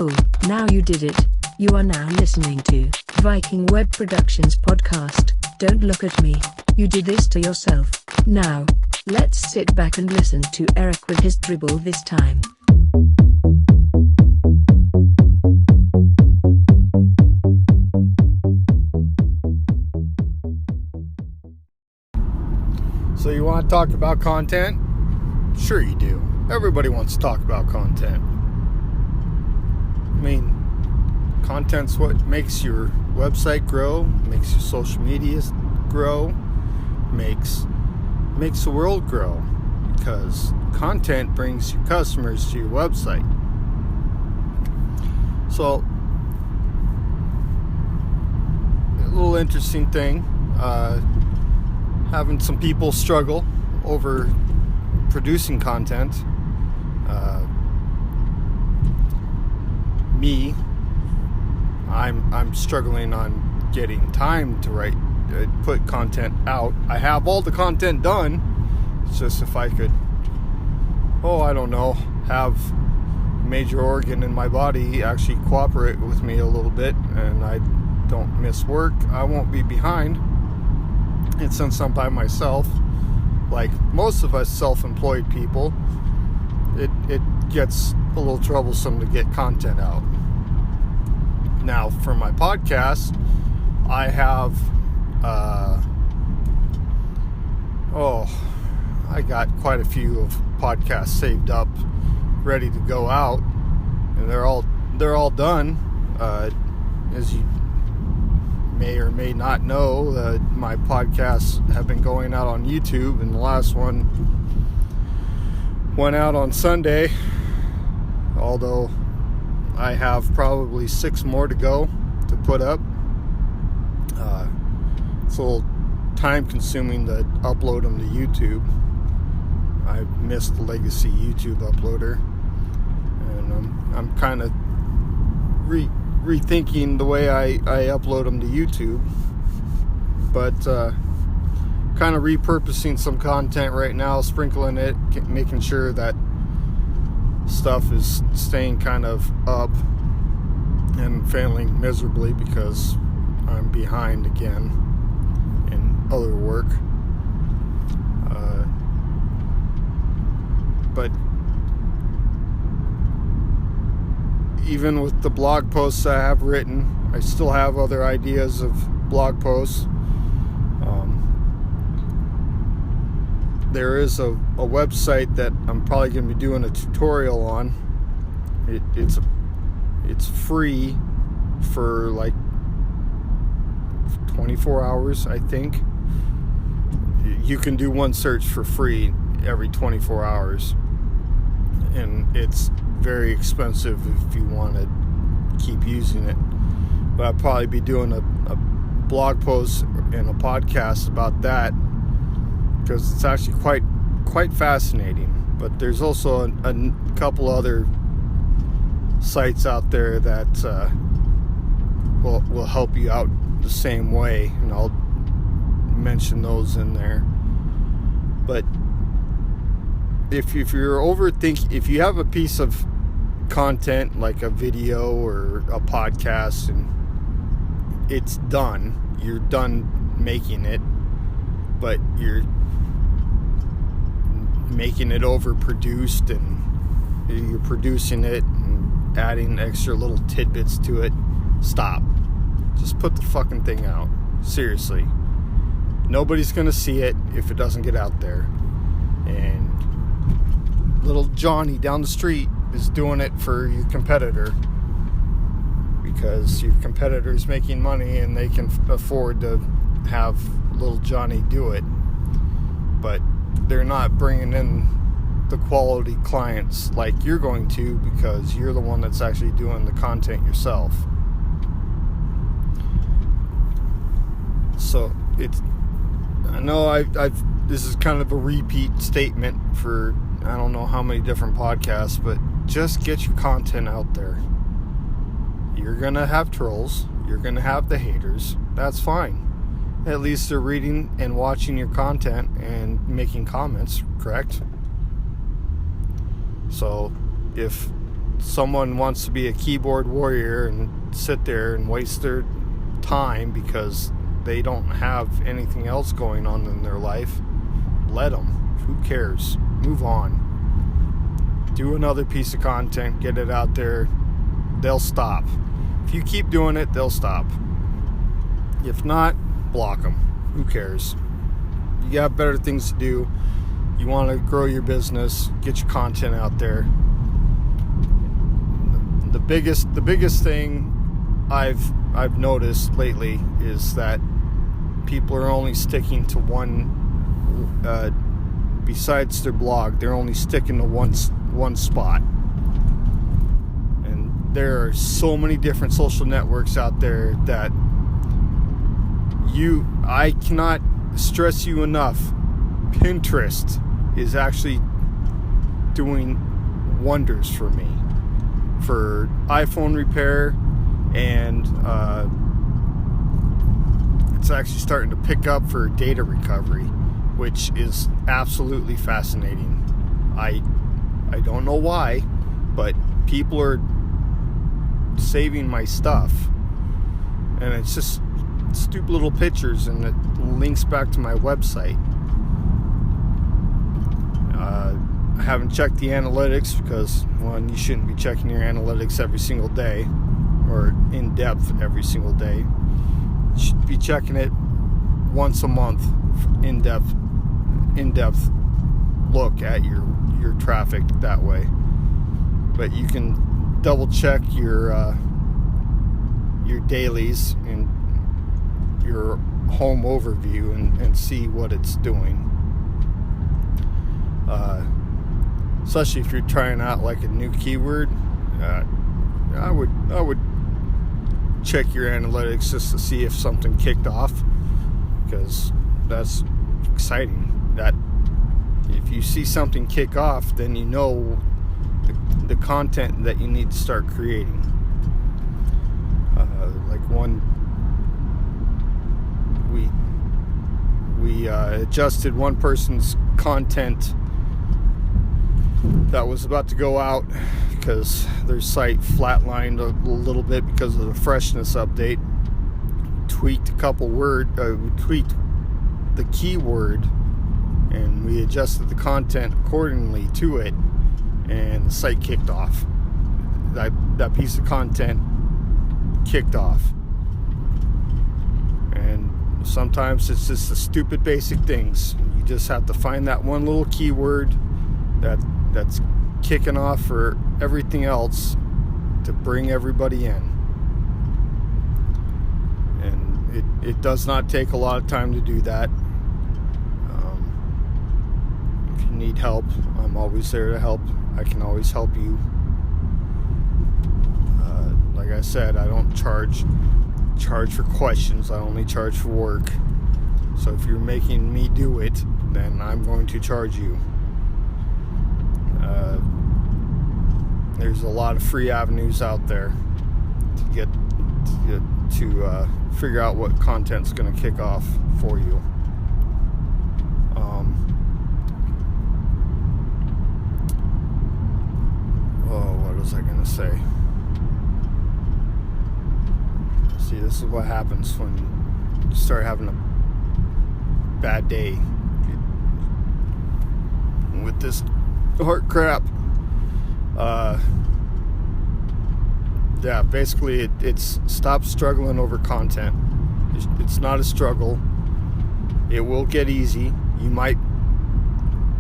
Cool, now you did it. You are now listening to Viking Web Productions podcast. Don't look at me, you did this to yourself. Now, let's sit back and listen to Eric with his dribble this time. So you want to talk about content? Sure you do. Everybody wants to talk about content. I mean, content's what makes your website grow, makes your social media grow, makes the world grow, because content brings your customers to your website. So, a little interesting thing, having some people struggle over producing content. I'm struggling on getting time to put content out. I have all the content done. It's just if I could, have a major organ in my body actually cooperate with me a little bit, and I don't miss work, I won't be behind. And since I'm by myself, like most of us self-employed people, it gets a little troublesome to get content out. Now, for my podcast, I have, I got quite a few of podcasts saved up, ready to go out, and they're all done. As you may or may not know, my podcasts have been going out on YouTube, and the last one went out on Sunday, although I have probably 6 more to go to put up. It's a little time consuming to upload them to YouTube. I missed the legacy YouTube uploader, and I'm kind of rethinking the way I upload them to YouTube, but kind of repurposing some content right now, sprinkling it, making sure that stuff is staying kind of up, and failing miserably because I'm behind again in other work. But even with the blog posts I have written, I still have other ideas of blog posts. There is a website that I'm probably going to be doing a tutorial on. It's free for like 24 hours, I think. You can do one search for free every 24 hours. And it's very expensive if you want to keep using it. But I'll probably be doing a blog post and a podcast about that, because it's actually quite fascinating. But there's also a couple other sites out there that will help you out the same way, and I'll mention those in there. But if you're overthinking, if you have a piece of content like a video or a podcast and it's done, you're done making it, but you're making it overproduced, and you're producing it and adding extra little tidbits to it, stop. Just put the fucking thing out. Seriously. Nobody's gonna see it if it doesn't get out there. And little Johnny down the street is doing it for your competitor, because your competitor's making money and they can afford to have little Johnny do it. But they're not bringing in the quality clients like you're going to, because you're the one that's actually doing the content yourself. So I know this is kind of a repeat statement for I don't know how many different podcasts, but just get your content out there. You're gonna have trolls, you're gonna have the haters, that's fine. At least they're reading and watching your content and making comments, correct? So if someone wants to be a keyboard warrior and sit there and waste their time because they don't have anything else going on in their life, let them. Who cares? Move on. Do another piece of content, get it out there. They'll stop. If you keep doing it, they'll stop. If not, block them. Who cares? You got better things to do. You want to grow your business, get your content out there. The biggest thing I've noticed lately is that people are only sticking to one. Besides their blog, they're only sticking to one spot. And there are so many different social networks out there that I cannot stress you enough. Pinterest is actually doing wonders for me for iPhone repair, and it's actually starting to pick up for data recovery, which is absolutely fascinating. I don't know why, but people are saving my stuff, and it's just stupid little pictures, and it links back to my website. I haven't checked the analytics because, one, you shouldn't be checking your analytics every single day or in depth every single day. You should be checking it once a month, in depth look at your traffic that way. But you can double check your dailies and your home overview and see what it's doing. Especially if you're trying out like a new keyword, I would check your analytics just to see if something kicked off, because that's exciting. That if you see something kick off, then you know the content that you need to start creating. Like we adjusted one person's content that was about to go out because their site flatlined a little bit because of the freshness update. Tweaked a couple we tweaked the keyword, and we adjusted the content accordingly to it, and the site kicked off. That piece of content kicked off. And sometimes it's just the stupid basic things. You just have to find that one little keyword that's kicking off for everything else to bring everybody in. And it does not take a lot of time to do that. If you need help, I'm always there to help. I can always help you. Like I said, I don't charge for questions. I only charge for work. So if you're making me do it, then I'm going to charge you. There's a lot of free avenues out there to figure out what content's going to kick off for you. What was I going to say? See, this is what happens when you start having a bad day with this heart crap. Basically it's stop struggling over content. It's not a struggle. It will get easy. You might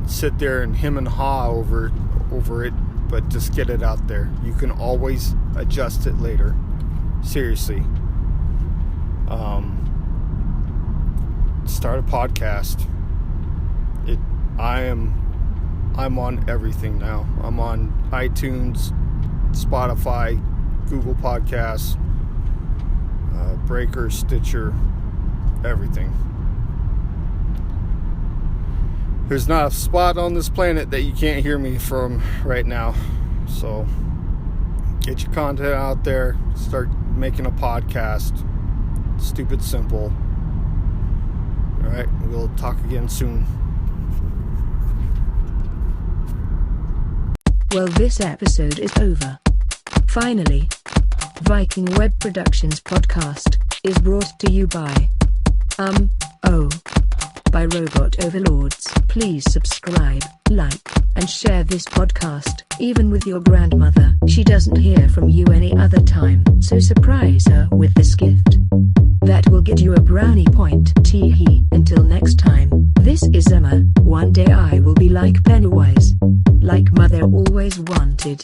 sit there and hem and haw over it, but just get it out there. You can always adjust it later. Seriously. Start a podcast. I'm on everything now. I'm on iTunes, Spotify, Google Podcasts, Breaker, Stitcher, everything. There's not a spot on this planet that you can't hear me from right now. So get your content out there. Start making a podcast. Stupid simple. All right, we'll talk again soon. Well, this episode is over. Finally, Viking Web Productions podcast is brought to you by by Robot Overlords. Please subscribe, like, and share this podcast, even with your grandmother. She doesn't hear from you any other time, so surprise her with this gift. That will get you a brownie point. Tee-hee. Until next time, this is Emma. One day I will be like Pennywise. Like Mother always wanted.